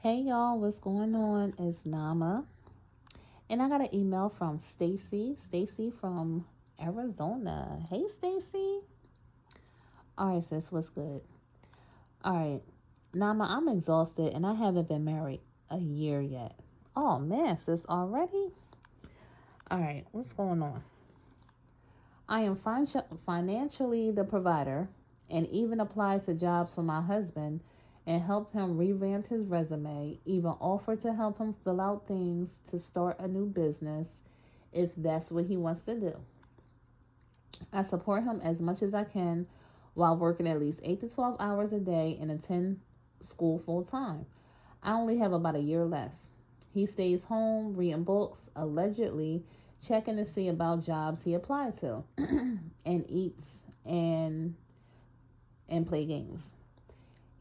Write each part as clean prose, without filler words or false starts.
Hey y'all, what's going on? It's Nama. And I got an email from Stacy. Stacy from Arizona. Hey Stacy. Alright, sis, what's good? Alright. Nama, I'm exhausted and I haven't been married a year yet. Oh man, sis, already? Alright, what's going on? I am financially the provider and even applies to jobs for my husband and helped him revamp his resume, even offered to help him fill out things to start a new business if that's what he wants to do. I support him as much as I can while working at least 8 to 12 hours a day and attend school full time. I only have about a year left. He stays home reading books, allegedly checking to see about jobs he applied to, and eats and play games.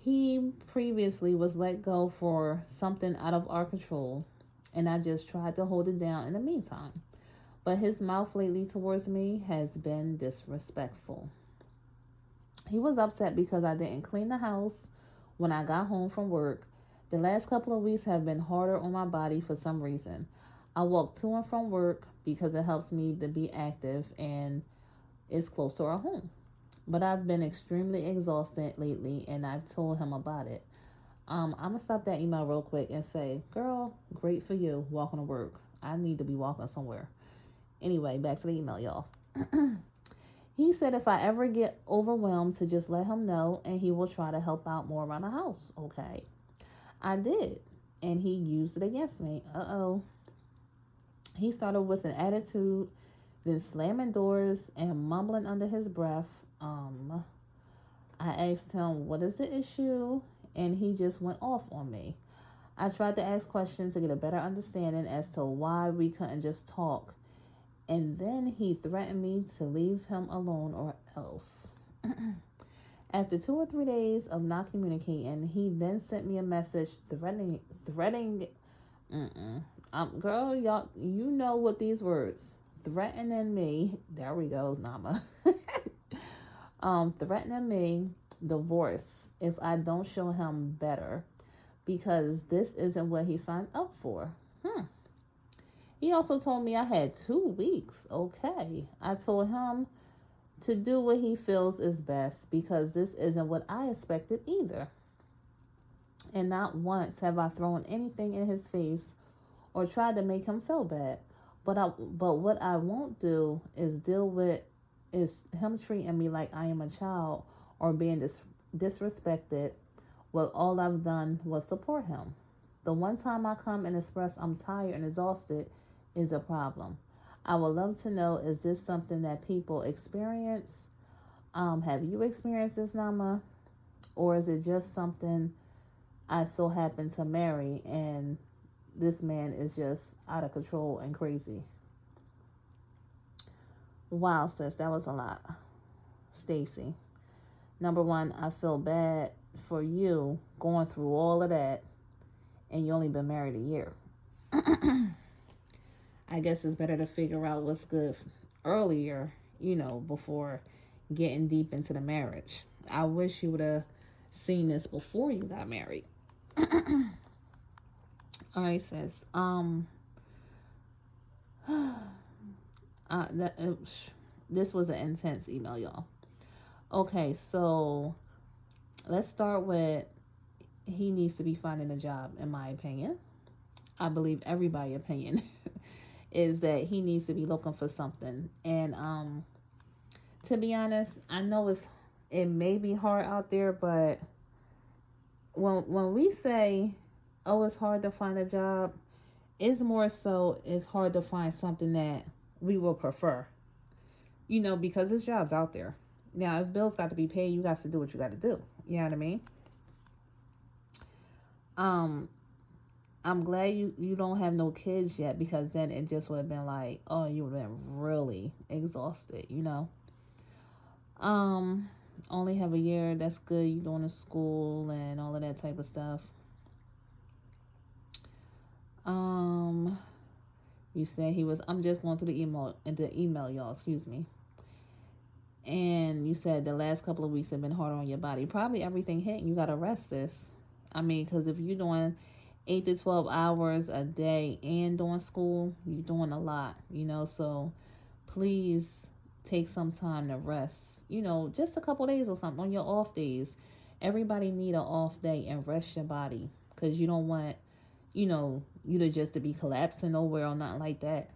He previously was let go for something out of our control, and I just tried to hold it down in the meantime. But his mouth lately towards me has been disrespectful. He was upset because I didn't clean the house when I got home from work. The last couple of weeks have been harder on my body for some reason. I walk to and from work because it helps me to be active and it's close to our home. But I've been extremely exhausted lately and I've told him about it. I'm gonna stop that email real quick and say, girl, great for you walking to work. I need to be walking somewhere. Anyway, back to the email, y'all. He said if I ever get overwhelmed to just let him know and he will try to help out more around the house. Okay. I did. And he used it against me. Uh-oh. He started with an attitude, then slamming doors and mumbling under his breath. I asked him, what is the issue? And he just went off on me. I tried to ask questions to get a better understanding as to why we couldn't just talk. And then he threatened me to leave him alone or else. After 2 or 3 days of not communicating, he then sent me a message threatening. Girl, y'all, you know what these words threatening me. There we go, Nama. Threatening me divorce if I don't show him better because this isn't what he signed up for. He also told me I had 2 weeks. Okay. I told him to do what he feels is best because this isn't what I expected either. And not once have I thrown anything in his face or tried to make him feel bad. But what I won't do is deal with is him treating me like I am a child or being disrespected. Well, all I've done was support him. The one time I come and express I'm tired and exhausted is a problem. I would love to know, is this something that people experience? Have you experienced this, Nama? Or is it just something I so happen to marry and this man is just out of control and crazy? Wow, sis, that was a lot. Stacy. Number one, I feel bad for you going through all of that and you only been married a year. I guess it's better to figure out what's good earlier, before getting deep into the marriage. I wish you would have seen this before you got married. All right, sis. That this was an intense email, y'all. Okay, so let's start with he needs to be finding a job, in my opinion. I believe everybody's opinion is that he needs to be looking for something. And to be honest, I know it may be hard out there, but when we say, oh, it's hard to find a job, it's more so it's hard to find something that we will prefer. Because there's jobs out there. Now, if bills got to be paid, you got to do what you got to do. You know what I mean? I'm glad you don't have no kids yet because then it just would have been like, oh, you would have been really exhausted, Only have a year, that's good. You going to school and all of that type of stuff. You said I'm just going through the email, y'all, excuse me. And you said the last couple of weeks have been hard on your body. Probably everything hit and you got to rest, sis. I mean, because if you're doing 8 to 12 hours a day and doing school, you're doing a lot, so please take some time to rest, just a couple days or something on your off days. Everybody need an off day and rest your body, because you don't want, you to just to be collapsing nowhere or nothing like that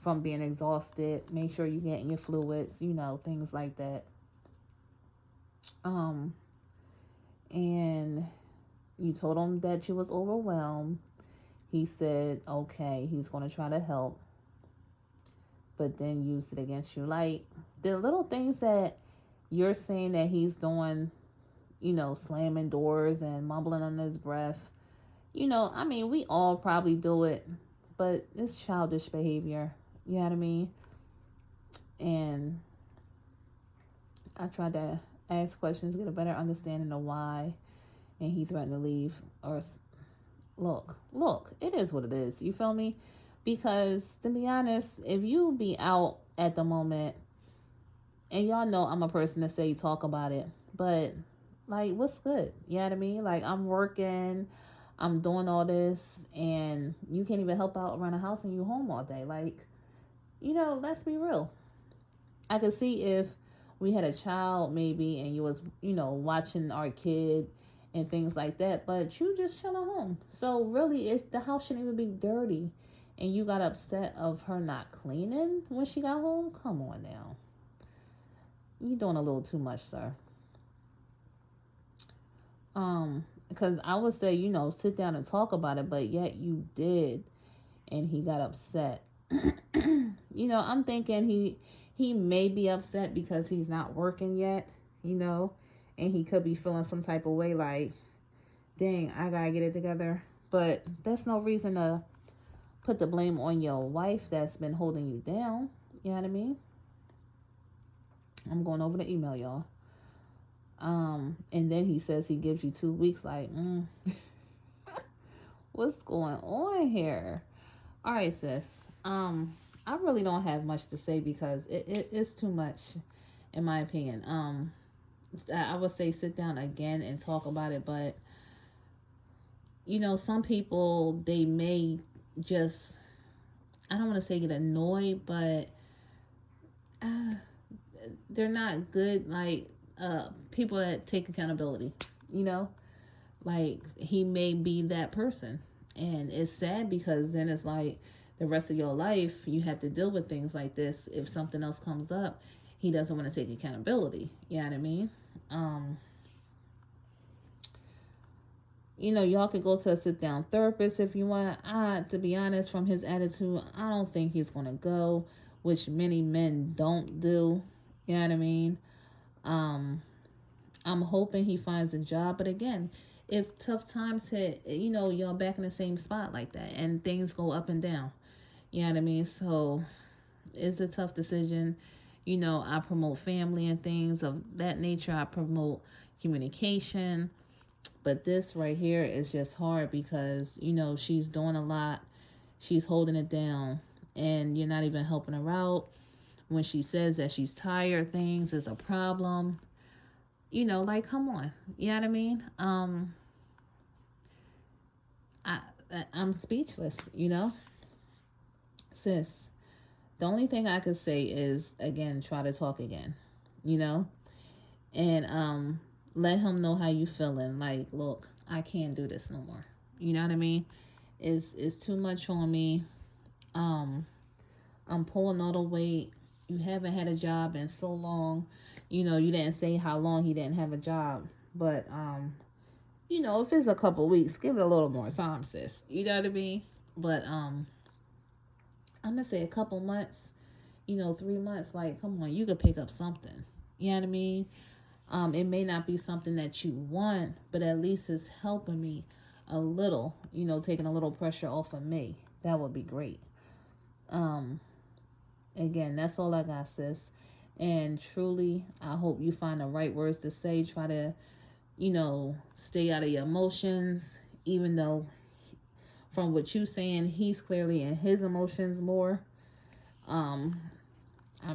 from being exhausted. Make sure you're getting your fluids, things like that. And you told him that you was overwhelmed. He said, okay, he's going to try to help, but then use it against you. Like, the little things that you're saying that he's doing, slamming doors and mumbling under his breath, I mean, we all probably do it, but it's childish behavior. You know what I mean? And I tried to ask questions, get a better understanding of why, and he threatened to leave. Or look, it is what it is. You feel me? Because to be honest, if you be out at the moment, and y'all know I'm a person to say talk about it, but like, what's good? You know what I mean? Like, I'm working, I'm doing all this, and you can't even help out around the house, and you home all day. Like, let's be real. I could see if we had a child maybe, and you was, watching our kid and things like that, but you just chilling home. So really, if the house shouldn't even be dirty, and you got upset of her not cleaning when she got home, come on now. You're doing a little too much, sir. Because I would say, sit down and talk about it, but yet you did, and he got upset. I'm thinking he may be upset because he's not working yet, and he could be feeling some type of way, like, dang, I gotta get it together. But that's no reason to put the blame on your wife that's been holding you down. You know what I mean? I'm going over the email, y'all. And then he says he gives you 2 weeks. Like, what's going on here? All right, sis. I really don't have much to say because it's too much, in my opinion. I would say sit down again and talk about it, but some people, they may just, I don't want to say get annoyed, but they're not good, like, people that take accountability, like, he may be that person. And it's sad because then it's like the rest of your life you have to deal with things like this. If something else comes up, he doesn't want to take accountability. You know what I mean? Y'all could go to a sit down therapist if you want. To be honest, from his attitude, I don't think he's gonna go, which many men don't do. You know what I mean? I'm hoping he finds a job, but again, if tough times hit, y'all back in the same spot like that, and things go up and down. You know what I mean? So it's a tough decision. I promote family and things of that nature. I promote communication. But this right here is just hard because, she's doing a lot. She's holding it down. And you're not even helping her out. When she says that she's tired, things is a problem. Like, come on. You know what I mean? I'm speechless, Sis, the only thing I could say is, again, try to talk again, and let him know how you feeling. Like, look, I can't do this no more. You know what I mean? It's too much on me. I'm pulling all the weight. You haven't had a job in so long. You didn't say how long he didn't have a job, but if it's a couple weeks, give it a little more time, sis. You know what I mean? But I'm gonna say a couple months, 3 months. Like, come on, you could pick up something. You know what I mean? It may not be something that you want, but at least it's helping me a little, taking a little pressure off of me. That would be great. Again, that's all I got, sis. And truly, I hope you find the right words to say. Try to, stay out of your emotions, even though from what you're saying, he's clearly in his emotions more. I'm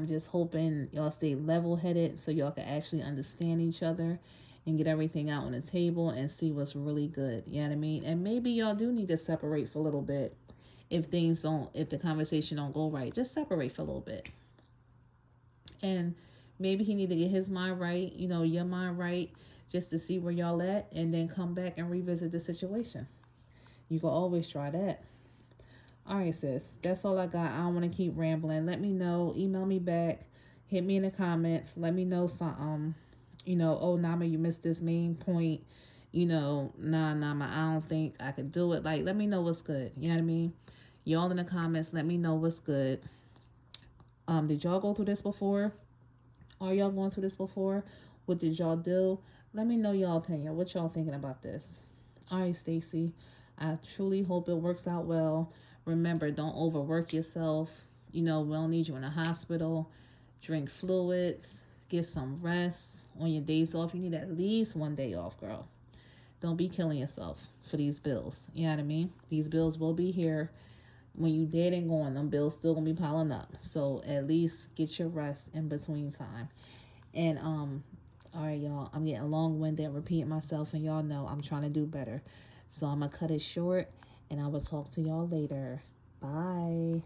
just hoping y'all stay level-headed so y'all can actually understand each other and get everything out on the table and see what's really good. You know what I mean? And maybe y'all do need to separate for a little bit. If the conversation don't go right, just separate for a little bit. And maybe he need to get his mind right, your mind right, just to see where y'all at, and then come back and revisit the situation. You can always try that. All right, sis. That's all I got. I don't want to keep rambling. Let me know. Email me back. Hit me in the comments. Let me know some. Oh Nama, you missed this main point. Nah, Nama, I don't think I could do it. Like, let me know what's good. You know what I mean? Y'all in the comments, let me know what's good. Did y'all go through this before? Are y'all going through this before? What did y'all do? Let me know y'all opinion. What y'all thinking about this? All right, Stacy. I truly hope it works out well. Remember, don't overwork yourself. We don't need you in a hospital. Drink fluids. Get some rest. On your days off, you need at least one day off, girl. Don't be killing yourself for these bills. You know what I mean? These bills will be here. When you dead and gone, them bills still gonna be piling up. So at least get your rest in between time. And all right, y'all. I'm getting long-winded and repeating myself, and y'all know I'm trying to do better. So I'm gonna cut it short, and I will talk to y'all later. Bye.